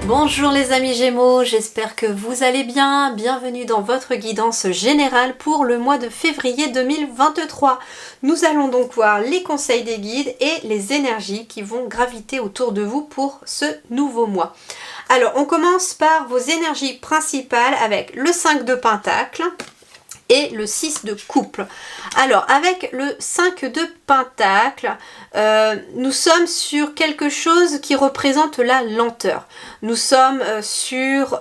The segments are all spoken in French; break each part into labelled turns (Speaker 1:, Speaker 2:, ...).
Speaker 1: Bonjour les amis Gémeaux, j'espère que vous allez bien. Bienvenue dans votre guidance générale pour le mois de février 2023. Nous allons donc voir les conseils des guides et les énergies qui vont graviter autour de vous pour ce nouveau mois. Alors on commence par vos énergies principales avec le 5 de Pentacle et le 6 de coupe. Alors avec le 5 de Pentacle, nous sommes sur quelque chose qui représente la lenteur. Nous sommes sur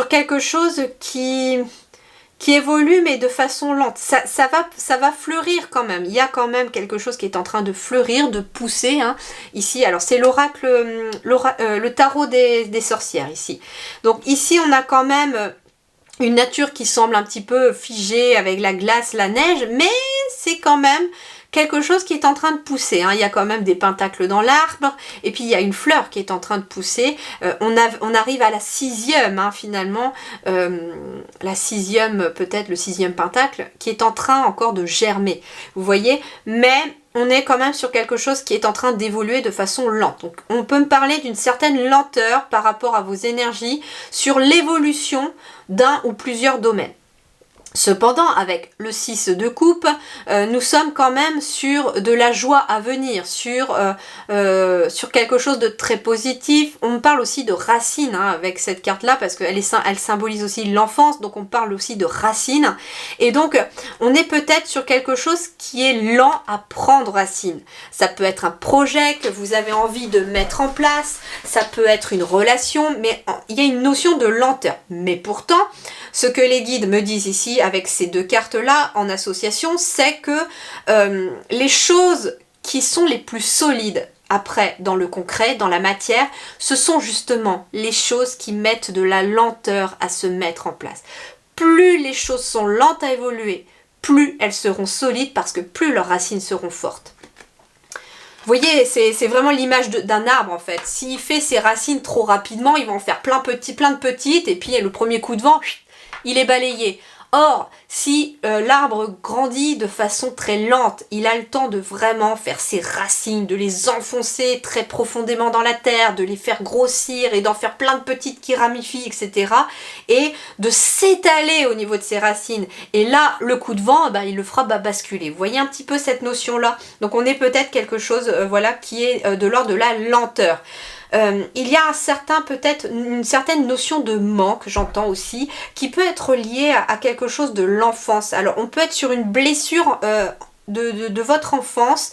Speaker 1: quelque chose qui évolue mais de façon lente. Ça va fleurir quand même. Il y a quand même quelque chose qui est en train de fleurir, de pousser. Hein. Ici, alors c'est l'oracle, le tarot des sorcières ici. Donc ici on a quand même une nature qui semble un petit peu figée avec la glace, la neige, mais c'est quand même quelque chose qui est en train de pousser. Hein. Il y a quand même des pentacles dans l'arbre, et puis il y a une fleur qui est en train de pousser. On arrive à la 6e, hein, finalement, la 6e, peut-être le 6e pentacle, qui est en train encore de germer. Vous voyez, mais on est quand même sur quelque chose qui est en train d'évoluer de façon lente. Donc on peut me parler d'une certaine lenteur par rapport à vos énergies sur l'évolution d'un ou plusieurs domaines. Cependant, avec le 6 de coupe, nous sommes quand même sur de la joie à venir, sur quelque chose de très positif. On parle aussi de racines, hein, avec cette carte-là, parce qu'elle symbolise aussi l'enfance, donc on parle aussi de racines. Et donc, on est peut-être sur quelque chose qui est lent à prendre racine. Ça peut être un projet que vous avez envie de mettre en place, ça peut être une relation, mais il y a une notion de lenteur. Mais pourtant, ce que les guides me disent ici, avec ces deux cartes-là en association, c'est que les choses qui sont les plus solides après dans le concret, dans la matière, ce sont justement les choses qui mettent de la lenteur à se mettre en place. Plus les choses sont lentes à évoluer, plus elles seront solides parce que plus leurs racines seront fortes. Vous voyez, c'est vraiment l'image d'un arbre en fait. S'il fait ses racines trop rapidement, il va en faire plein de petites, et puis le premier coup de vent, il est balayé. Or, si l'arbre grandit de façon très lente, il a le temps de vraiment faire ses racines, de les enfoncer très profondément dans la terre, de les faire grossir et d'en faire plein de petites qui ramifient, etc. Et de s'étaler au niveau de ses racines. Et là, le coup de vent, il le fera basculer. Vous voyez un petit peu cette notion-là? Donc on est peut-être quelque chose voilà, qui est de l'ordre de la lenteur. Il y a peut-être une certaine notion de manque, j'entends aussi, qui peut être liée à quelque chose de l'enfance. Alors on peut être sur une blessure de votre enfance.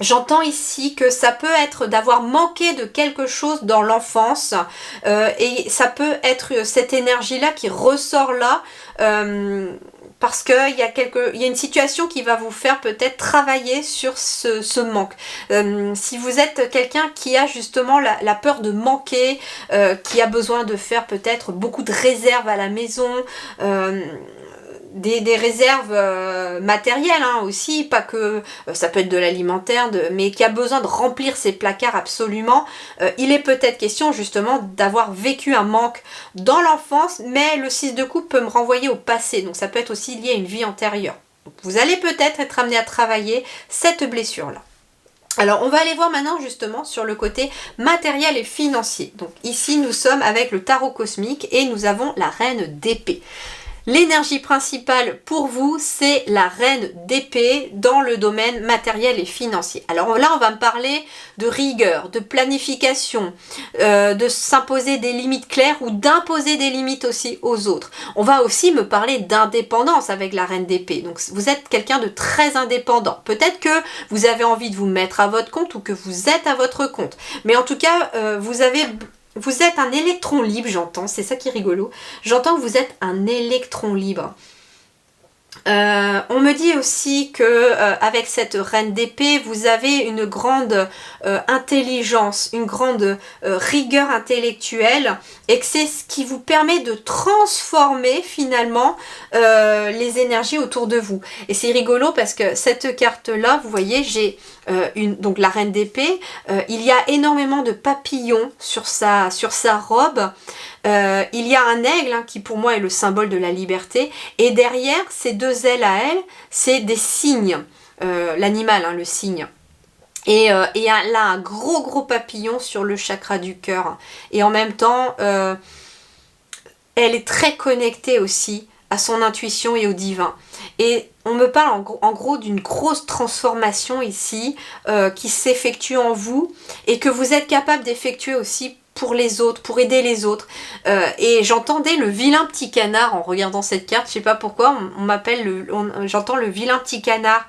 Speaker 1: J'entends ici que ça peut être d'avoir manqué de quelque chose dans l'enfance, et ça peut être cette énergie-là qui ressort là, parce qu'il y a une situation qui va vous faire peut-être travailler sur ce manque. Si vous êtes quelqu'un qui a justement la peur de manquer, qui a besoin de faire peut-être beaucoup de réserves à la maison, des réserves matérielles hein, aussi, pas que ça peut être de l'alimentaire, mais qui a besoin de remplir ses placards absolument, il est peut-être question justement d'avoir vécu un manque dans l'enfance, mais le 6 de coupe peut me renvoyer au passé, donc ça peut être aussi lié à une vie antérieure. Donc vous allez peut-être être amené à travailler cette blessure-là. Alors on va aller voir maintenant justement sur le côté matériel et financier. Donc ici nous sommes avec le tarot cosmique et nous avons la reine d'épée. L'énergie principale pour vous, c'est la reine d'épée dans le domaine matériel et financier. Alors là, on va me parler de rigueur, de planification, de s'imposer des limites claires ou d'imposer des limites aussi aux autres. On va aussi me parler d'indépendance avec la reine d'épée. Donc vous êtes quelqu'un de très indépendant. Peut-être que vous avez envie de vous mettre à votre compte ou que vous êtes à votre compte. Mais en tout cas, vous êtes un électron libre, j'entends, c'est ça qui est rigolo. J'entends que vous êtes un électron libre. On me dit aussi que avec cette reine d'épée, vous avez une grande intelligence, une grande rigueur intellectuelle, et que c'est ce qui vous permet de transformer finalement les énergies autour de vous. Et c'est rigolo parce que cette carte-là, vous voyez, j'ai donc la reine d'épée, il y a énormément de papillons sur sa robe. Il y a un aigle hein, qui pour moi est le symbole de la liberté, et derrière ces deux ailes à elle, c'est des cygnes, l'animal, hein, le cygne. Et là, un gros papillon sur le chakra du cœur. Et en même temps, elle est très connectée aussi à son intuition et au divin. Et on me parle en gros d'une grosse transformation ici qui s'effectue en vous et que vous êtes capable d'effectuer aussi pour les autres, pour aider les autres. Et j'entendais le vilain petit canard en regardant cette carte, je sais pas pourquoi, j'entends le vilain petit canard.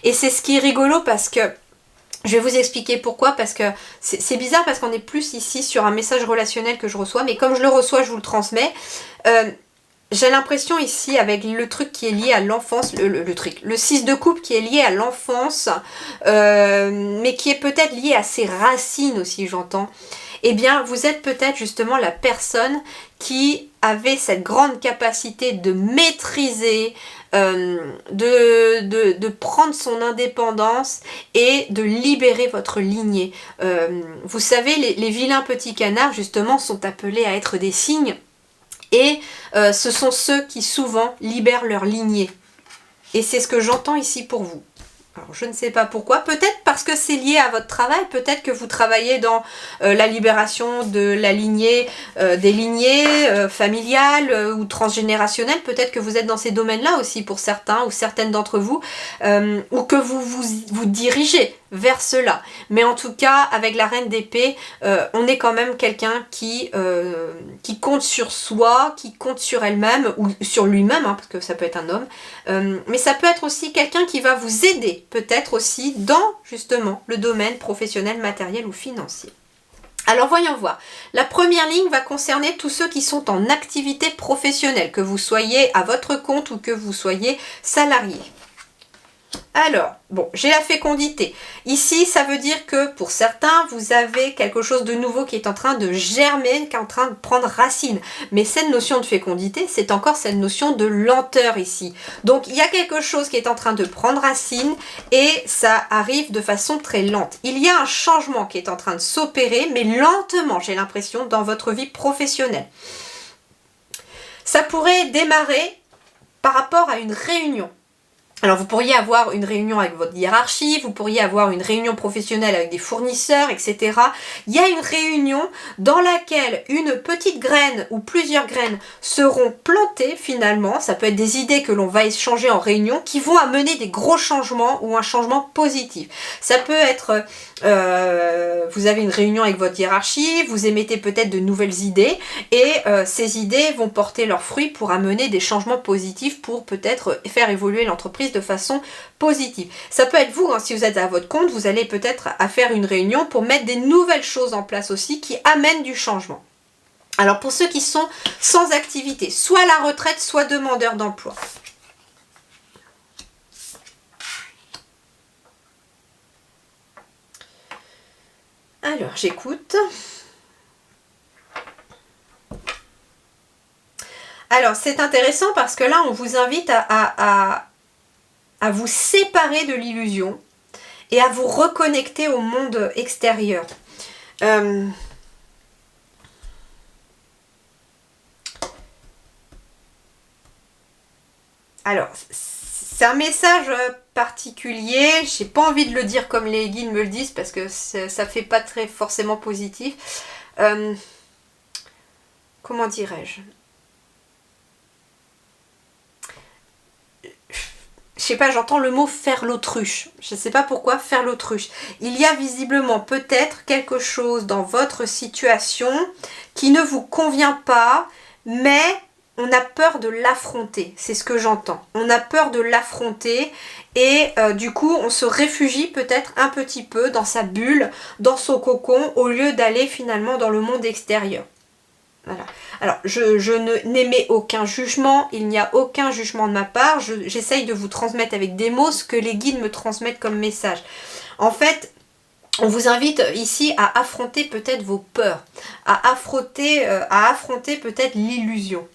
Speaker 1: Et c'est ce qui est rigolo parce que je vais vous expliquer pourquoi, parce que c'est bizarre parce qu'on est plus ici sur un message relationnel que je reçois, mais comme je le reçois, je vous le transmets. J'ai l'impression ici, avec le truc qui est lié à l'enfance, le 6 de coupe qui est lié à l'enfance, mais qui est peut-être lié à ses racines aussi, j'entends. Eh bien, vous êtes peut-être justement la personne qui avait cette grande capacité de maîtriser, de prendre son indépendance et de libérer votre lignée. Vous savez, les vilains petits canards, justement, sont appelés à être des cygnes. Et ce sont ceux qui souvent libèrent leur lignée. Et c'est ce que j'entends ici pour vous. Alors je ne sais pas pourquoi, peut-être parce que c'est lié à votre travail, peut-être que vous travaillez dans la libération de la lignée, des lignées familiales ou transgénérationnelles, peut-être que vous êtes dans ces domaines-là aussi pour certains ou certaines d'entre vous, ou que vous dirigez vers cela. Mais en tout cas, avec la reine d'épée, on est quand même quelqu'un qui compte sur soi, qui compte sur elle-même, ou sur lui-même, hein, parce que ça peut être un homme, mais ça peut être aussi quelqu'un qui va vous aider, peut-être aussi dans, justement, le domaine professionnel, matériel ou financier. Alors voyons voir. La première ligne va concerner tous ceux qui sont en activité professionnelle, que vous soyez à votre compte ou que vous soyez salarié. Alors, bon, j'ai la fécondité. Ici, ça veut dire que pour certains, vous avez quelque chose de nouveau qui est en train de germer, qui est en train de prendre racine. Mais cette notion de fécondité, c'est encore cette notion de lenteur ici. Donc, il y a quelque chose qui est en train de prendre racine et ça arrive de façon très lente. Il y a un changement qui est en train de s'opérer, mais lentement, j'ai l'impression, dans votre vie professionnelle. Ça pourrait démarrer par rapport à une réunion. Alors vous pourriez avoir une réunion avec votre hiérarchie, vous pourriez avoir une réunion professionnelle avec des fournisseurs, etc. Il y a une réunion dans laquelle une petite graine ou plusieurs graines seront plantées finalement. Ça peut être des idées que l'on va échanger en réunion qui vont amener des gros changements ou un changement positif. Ça peut être, vous avez une réunion avec votre hiérarchie, vous émettez peut-être de nouvelles idées et ces idées vont porter leurs fruits pour amener des changements positifs pour peut-être faire évoluer l'entreprise de façon positive. Ça peut être vous, hein, si vous êtes à votre compte, vous allez peut-être à faire une réunion pour mettre des nouvelles choses en place aussi qui amènent du changement. Alors pour ceux qui sont sans activité, soit à la retraite, soit demandeurs d'emploi. Alors j'écoute. Alors c'est intéressant parce que là on vous invite à vous séparer de l'illusion et à vous reconnecter au monde extérieur. Alors, c'est un message particulier, j'ai pas envie de le dire comme les guides me le disent parce que ça fait pas très forcément positif. Comment dirais-je ? Je sais pas, j'entends le mot faire l'autruche. Je sais pas pourquoi faire l'autruche. Il y a visiblement peut-être quelque chose dans votre situation qui ne vous convient pas, mais on a peur de l'affronter. C'est ce que j'entends. On a peur de l'affronter et du coup on se réfugie peut-être un petit peu dans sa bulle, dans son cocon, au lieu d'aller finalement dans le monde extérieur. Voilà. Alors, je n'émets aucun jugement, il n'y a aucun jugement de ma part, j'essaye de vous transmettre avec des mots ce que les guides me transmettent comme message. En fait, on vous invite ici à affronter peut-être vos peurs, à affronter peut-être l'illusion.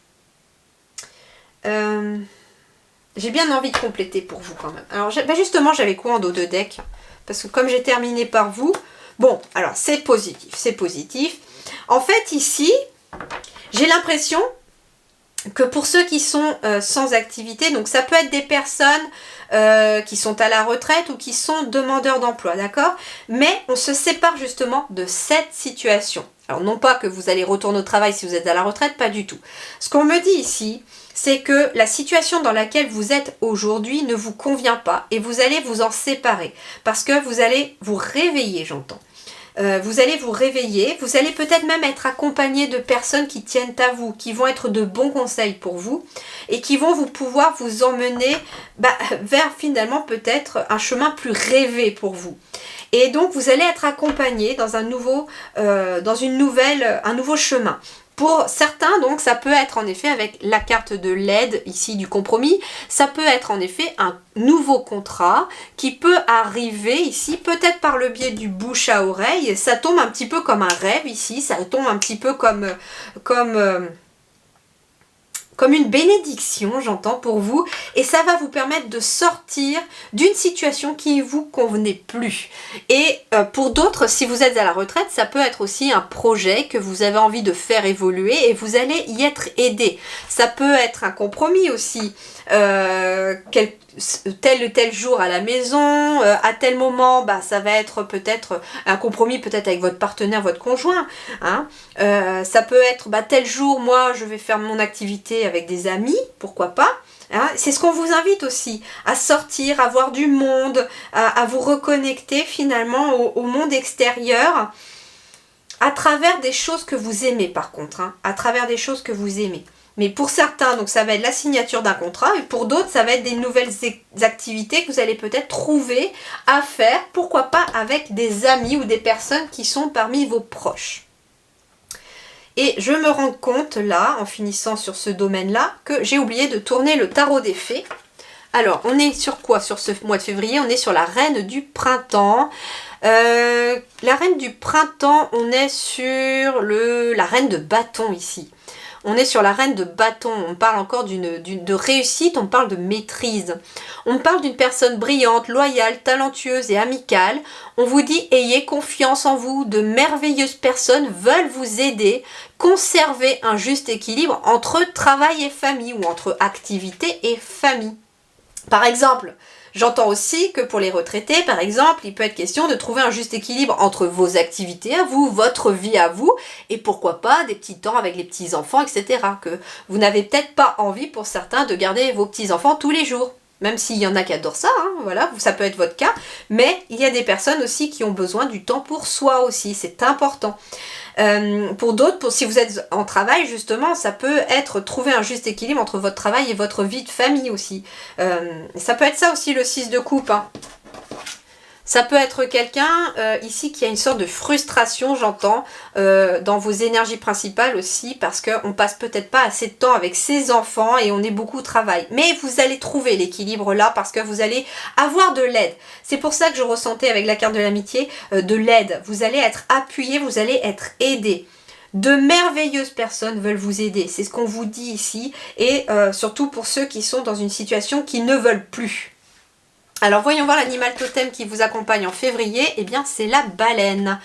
Speaker 1: J'ai bien envie de compléter pour vous quand même. Alors, justement, j'avais quoi en dos de deck ? Parce que comme j'ai terminé par vous, bon, alors c'est positif, c'est positif. En fait, ici, j'ai l'impression que pour ceux qui sont sans activité, donc ça peut être des personnes qui sont à la retraite ou qui sont demandeurs d'emploi, d'accord? Mais on se sépare justement de cette situation. Alors non pas que vous allez retourner au travail si vous êtes à la retraite, pas du tout. Ce qu'on me dit ici, c'est que la situation dans laquelle vous êtes aujourd'hui ne vous convient pas et vous allez vous en séparer parce que vous allez vous réveiller, j'entends. Vous allez vous réveiller, vous allez peut-être même être accompagné de personnes qui tiennent à vous, qui vont être de bons conseils pour vous et qui vont pouvoir vous emmener vers finalement peut-être un chemin plus rêvé pour vous. Et donc vous allez être accompagné dans un nouveau chemin. Pour certains, donc, ça peut être en effet avec la carte de l'aide, ici du compromis, ça peut être en effet un nouveau contrat qui peut arriver ici, peut-être par le biais du bouche à oreille, ça tombe un petit peu comme un rêve ici, ça tombe un petit peu comme une bénédiction, j'entends, pour vous, et ça va vous permettre de sortir d'une situation qui ne vous convenait plus. Et pour d'autres, si vous êtes à la retraite, ça peut être aussi un projet que vous avez envie de faire évoluer et vous allez y être aidé. Ça peut être un compromis aussi, tel ou tel jour à la maison, à tel moment, ça va être peut-être un compromis peut-être avec votre partenaire, votre conjoint. Hein. Ça peut être tel jour, moi je vais faire mon activité avec des amis, pourquoi pas. Hein. C'est ce qu'on vous invite aussi, à sortir, à voir du monde, à vous reconnecter finalement au monde extérieur, à travers des choses que vous aimez par contre, hein, à travers des choses que vous aimez. Mais pour certains, donc ça va être la signature d'un contrat, et pour d'autres, ça va être des nouvelles activités que vous allez peut-être trouver à faire, pourquoi pas avec des amis ou des personnes qui sont parmi vos proches. Et je me rends compte là, en finissant sur ce domaine-là, que j'ai oublié de tourner le tarot des fées. Alors, on est sur quoi sur ce mois de février? On est sur la reine du printemps. La reine du printemps, on est sur la reine de bâton ici. On est sur la reine de bâton, on parle encore de réussite, on parle de maîtrise. On parle d'une personne brillante, loyale, talentueuse et amicale. On vous dit ayez confiance en vous, de merveilleuses personnes veulent vous aider. Conservez un juste équilibre entre travail et famille ou entre activité et famille. Par exemple, j'entends aussi que pour les retraités, par exemple, il peut être question de trouver un juste équilibre entre vos activités à vous, votre vie à vous, et pourquoi pas des petits temps avec les petits-enfants, etc. Que vous n'avez peut-être pas envie pour certains de garder vos petits-enfants tous les jours. Même s'il y en a qui adorent ça, hein, voilà, ça peut être votre cas. Mais il y a des personnes aussi qui ont besoin du temps pour soi aussi, c'est important. Pour d'autres, si vous êtes en travail justement, ça peut être trouver un juste équilibre entre votre travail et votre vie de famille aussi. Ça peut être ça aussi le 6 de coupe. Hein. Ça peut être quelqu'un ici qui a une sorte de frustration, j'entends, dans vos énergies principales aussi, parce qu'on passe peut-être pas assez de temps avec ses enfants et on est beaucoup au travail. Mais vous allez trouver l'équilibre là parce que vous allez avoir de l'aide. C'est pour ça que je ressentais avec la carte de l'amitié de l'aide. Vous allez être appuyé, vous allez être aidé. De merveilleuses personnes veulent vous aider, c'est ce qu'on vous dit ici, et surtout pour ceux qui sont dans une situation qui ne veulent plus. Alors voyons voir l'animal totem qui vous accompagne en février, eh bien c'est la baleine.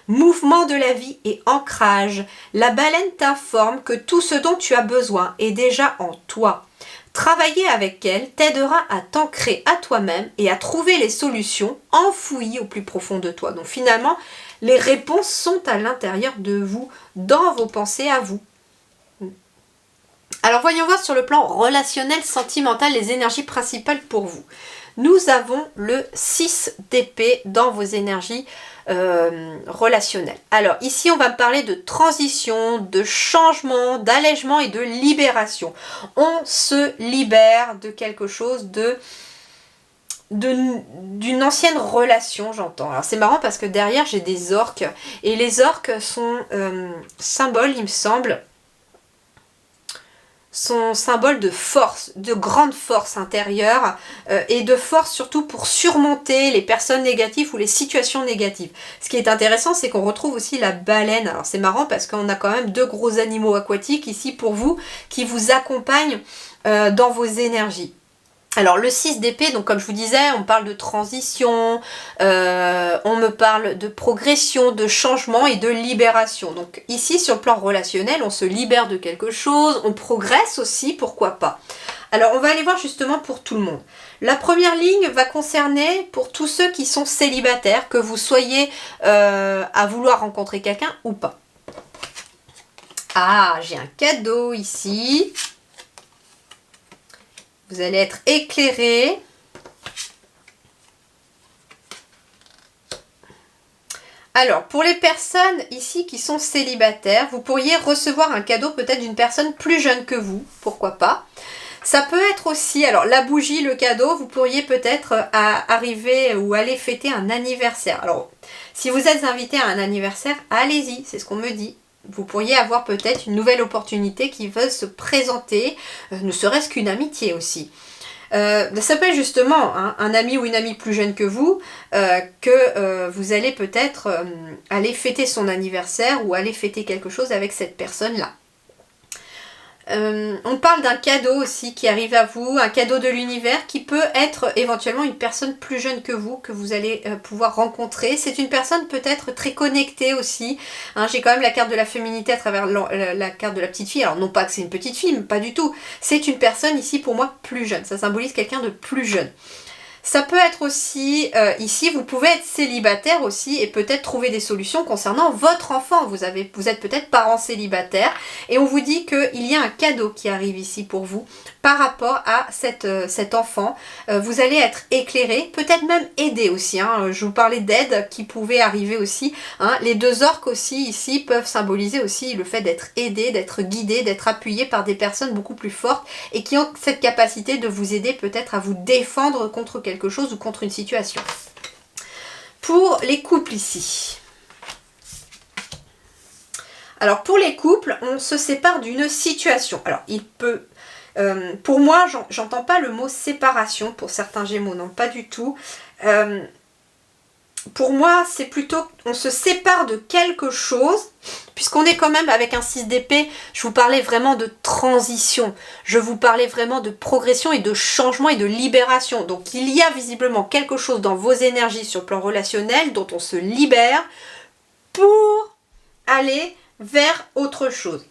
Speaker 1: Mouvement de la vie et ancrage. La baleine t'informe que tout ce dont tu as besoin est déjà en toi. Travailler avec elle t'aidera à t'ancrer à toi-même et à trouver les solutions enfouies au plus profond de toi. Donc finalement, les réponses sont à l'intérieur de vous, dans vos pensées à vous. Alors voyons voir sur le plan relationnel, sentimental, les énergies principales pour vous. Nous avons le 6 d'épée dans vos énergies relationnelles. Alors ici on va parler de transition, de changement, d'allègement et de libération. On se libère de quelque chose d'une ancienne relation, j'entends. Alors c'est marrant parce que derrière j'ai des orques et les orques sont symboles, il me semble, sont symbole de force, de grande force intérieure et de force surtout pour surmonter les personnes négatives ou les situations négatives. Ce qui est intéressant, c'est qu'on retrouve aussi la baleine. Alors c'est marrant parce qu'on a quand même deux gros animaux aquatiques ici pour vous qui vous accompagnent dans vos énergies. Alors le 6 d'épée, donc comme je vous disais, on parle de transition, on me parle de progression, de changement et de libération. Donc ici sur le plan relationnel, on se libère de quelque chose, on progresse aussi, pourquoi pas. Alors on va aller voir justement pour tout le monde. La première ligne va concerner pour tous ceux qui sont célibataires, que vous soyez à vouloir rencontrer quelqu'un ou pas. Ah, j'ai un cadeau ici. Vous allez être éclairé. Alors, pour les personnes ici qui sont célibataires, vous pourriez recevoir un cadeau peut-être d'une personne plus jeune que vous, pourquoi pas. Ça peut être aussi, alors la bougie, le cadeau, vous pourriez peut-être arriver ou aller fêter un anniversaire. Alors, si vous êtes invité à un anniversaire, allez-y, c'est ce qu'on me dit. Vous pourriez avoir peut-être une nouvelle opportunité qui veut se présenter, ne serait-ce qu'une amitié aussi. Ça peut être justement un ami ou une amie plus jeune que vous, que vous allez peut-être aller fêter son anniversaire ou aller fêter quelque chose avec cette personne-là. On parle d'un cadeau aussi qui arrive à vous, un cadeau de l'univers qui peut être éventuellement une personne plus jeune que vous allez pouvoir rencontrer. C'est une personne peut-être très connectée aussi. J'ai quand même la carte de la féminité à travers la carte de la petite fille. Alors non pas que c'est une petite fille, mais pas du tout. C'est une personne ici pour moi plus jeune. Ça symbolise quelqu'un de plus jeune. Ça peut être aussi, ici, vous pouvez être célibataire aussi et peut-être trouver des solutions concernant votre enfant. Vous êtes peut-être parent célibataire et on vous dit qu'il y a un cadeau qui arrive ici pour vous par rapport à cet enfant. Vous allez être éclairé, peut-être même aidé aussi. Je vous parlais d'aide qui pouvait arriver aussi. Les deux orques aussi ici peuvent symboliser aussi le fait d'être aidé, d'être guidé, d'être appuyé par des personnes beaucoup plus fortes et qui ont cette capacité de vous aider peut-être à vous défendre contre quelque chose ou contre une situation. Pour les couples ici. Alors pour les couples, on se sépare d'une situation. Alors il peut... pour moi, j'entends pas le mot séparation pour certains Gémeaux, non pas du tout. Pour moi, c'est plutôt on se sépare de quelque chose, puisqu'on est quand même avec un 6 d'épée, je vous parlais vraiment de transition, je vous parlais vraiment de progression et de changement et de libération. Donc il y a visiblement quelque chose dans vos énergies sur le plan relationnel dont on se libère pour aller vers autre chose.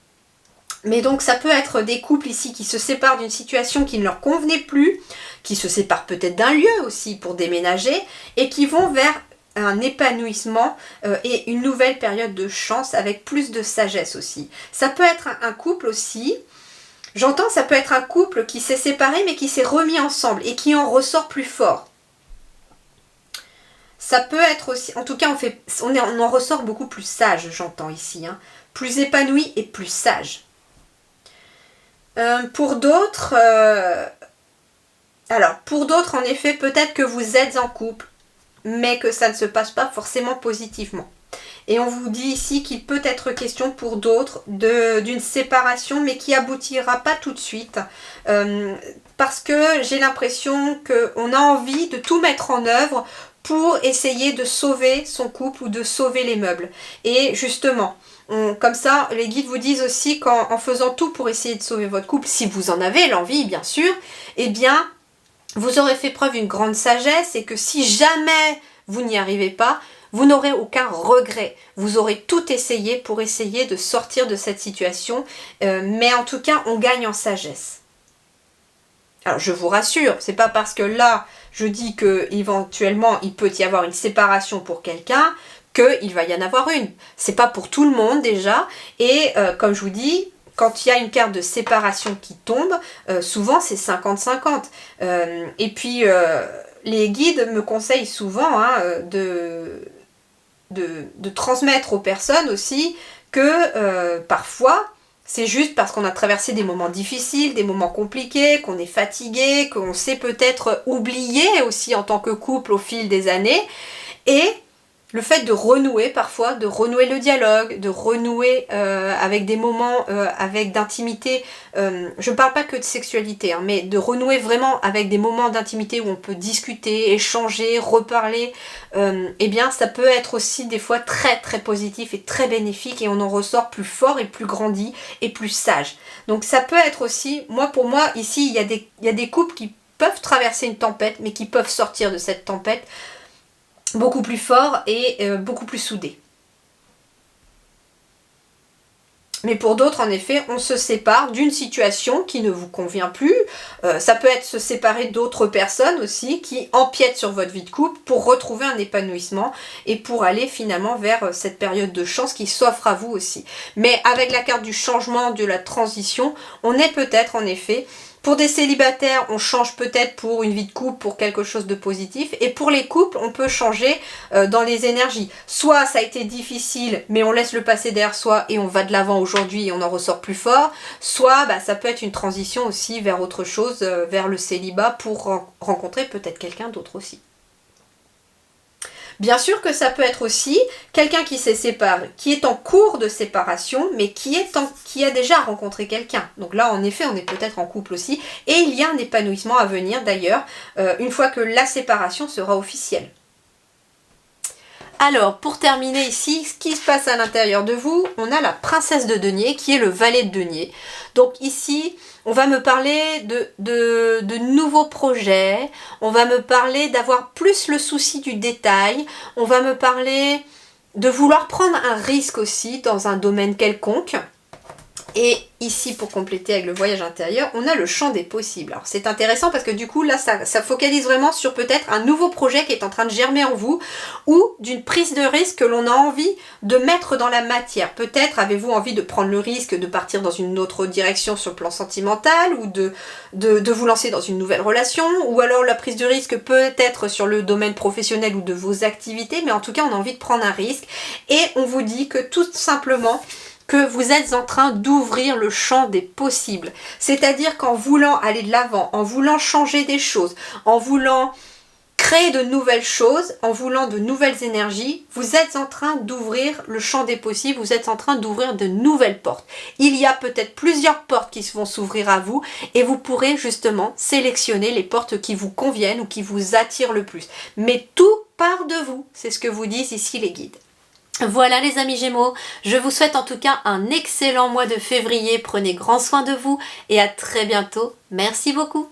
Speaker 1: Mais donc ça peut être des couples ici qui se séparent d'une situation qui ne leur convenait plus, qui se séparent peut-être d'un lieu aussi pour déménager et qui vont vers un épanouissement et une nouvelle période de chance avec plus de sagesse aussi. Ça peut être un couple aussi, j'entends ça peut être un couple qui s'est séparé mais qui s'est remis ensemble et qui en ressort plus fort. Ça peut être aussi, en tout cas on en ressort beaucoup plus sage, j'entends ici, plus épanoui et plus sage. Pour d'autres, en effet, peut-être que vous êtes en couple, mais que ça ne se passe pas forcément positivement. Et on vous dit ici qu'il peut être question pour d'autres d'une séparation, mais qui aboutira pas tout de suite. Parce que j'ai l'impression qu'on a envie de tout mettre en œuvre pour essayer de sauver son couple ou de sauver les meubles. Et justement, comme ça, les guides vous disent aussi qu'en faisant tout pour essayer de sauver votre couple, si vous en avez l'envie bien sûr, eh bien vous aurez fait preuve d'une grande sagesse et que si jamais vous n'y arrivez pas, vous n'aurez aucun regret. Vous aurez tout essayé pour essayer de sortir de cette situation, mais en tout cas on gagne en sagesse. Alors je vous rassure, c'est pas parce que là je dis que éventuellement il peut y avoir une séparation pour quelqu'un qu'il va y en avoir une. C'est pas pour tout le monde déjà, et comme je vous dis, quand il y a une carte de séparation qui tombe, souvent c'est 50-50. Et puis les guides me conseillent souvent de transmettre aux personnes aussi que parfois c'est juste parce qu'on a traversé des moments difficiles, des moments compliqués, qu'on est fatigué, qu'on s'est peut-être oublié aussi en tant que couple au fil des années. Et le fait de renouer parfois, de renouer le dialogue, de renouer avec des moments avec d'intimité, je ne parle pas que de sexualité, mais de renouer vraiment avec des moments d'intimité où on peut discuter, échanger, reparler, eh bien ça peut être aussi des fois très très positif et très bénéfique et on en ressort plus fort et plus grandi et plus sage. Donc ça peut être aussi, pour moi ici il y a des couples qui peuvent traverser une tempête, mais qui peuvent sortir de cette tempête beaucoup plus fort et beaucoup plus soudés. Mais pour d'autres, en effet, on se sépare d'une situation qui ne vous convient plus. Ça peut être se séparer d'autres personnes aussi qui empiètent sur votre vie de couple pour retrouver un épanouissement et pour aller finalement vers cette période de chance qui s'offre à vous aussi. Mais avec la carte du changement, de la transition, on est peut-être en effet... Pour des célibataires, on change peut-être pour une vie de couple, pour quelque chose de positif. Et pour les couples, on peut changer dans les énergies. Soit ça a été difficile, mais on laisse le passé derrière soi et on va de l'avant aujourd'hui et on en ressort plus fort. Soit ça peut être une transition aussi vers autre chose, vers le célibat pour rencontrer peut-être quelqu'un d'autre aussi. Bien sûr que ça peut être aussi quelqu'un qui s'est séparé, qui est en cours de séparation, mais qui a déjà rencontré quelqu'un. Donc là, en effet, on est peut-être en couple aussi. Et il y a un épanouissement à venir, d'ailleurs, une fois que la séparation sera officielle. Alors, pour terminer ici, ce qui se passe à l'intérieur de vous, on a la princesse de denier qui est le valet de denier. Donc ici, on va me parler de nouveaux projets, on va me parler d'avoir plus le souci du détail, on va me parler de vouloir prendre un risque aussi dans un domaine quelconque. Et ici, pour compléter avec le voyage intérieur, on a le champ des possibles. Alors c'est intéressant parce que du coup, là, ça focalise vraiment sur peut-être un nouveau projet qui est en train de germer en vous ou d'une prise de risque que l'on a envie de mettre dans la matière. Peut-être avez-vous envie de prendre le risque de partir dans une autre direction sur le plan sentimental ou de vous lancer dans une nouvelle relation, ou alors la prise de risque peut être sur le domaine professionnel ou de vos activités, mais en tout cas, on a envie de prendre un risque et on vous dit que tout simplement, que vous êtes en train d'ouvrir le champ des possibles. C'est-à-dire qu'en voulant aller de l'avant, en voulant changer des choses, en voulant créer de nouvelles choses, en voulant de nouvelles énergies, vous êtes en train d'ouvrir le champ des possibles, vous êtes en train d'ouvrir de nouvelles portes. Il y a peut-être plusieurs portes qui vont s'ouvrir à vous et vous pourrez justement sélectionner les portes qui vous conviennent ou qui vous attirent le plus. Mais tout part de vous, c'est ce que vous disent ici les guides. Voilà les amis Gémeaux, je vous souhaite en tout cas un excellent mois de février, prenez grand soin de vous et à très bientôt, merci beaucoup.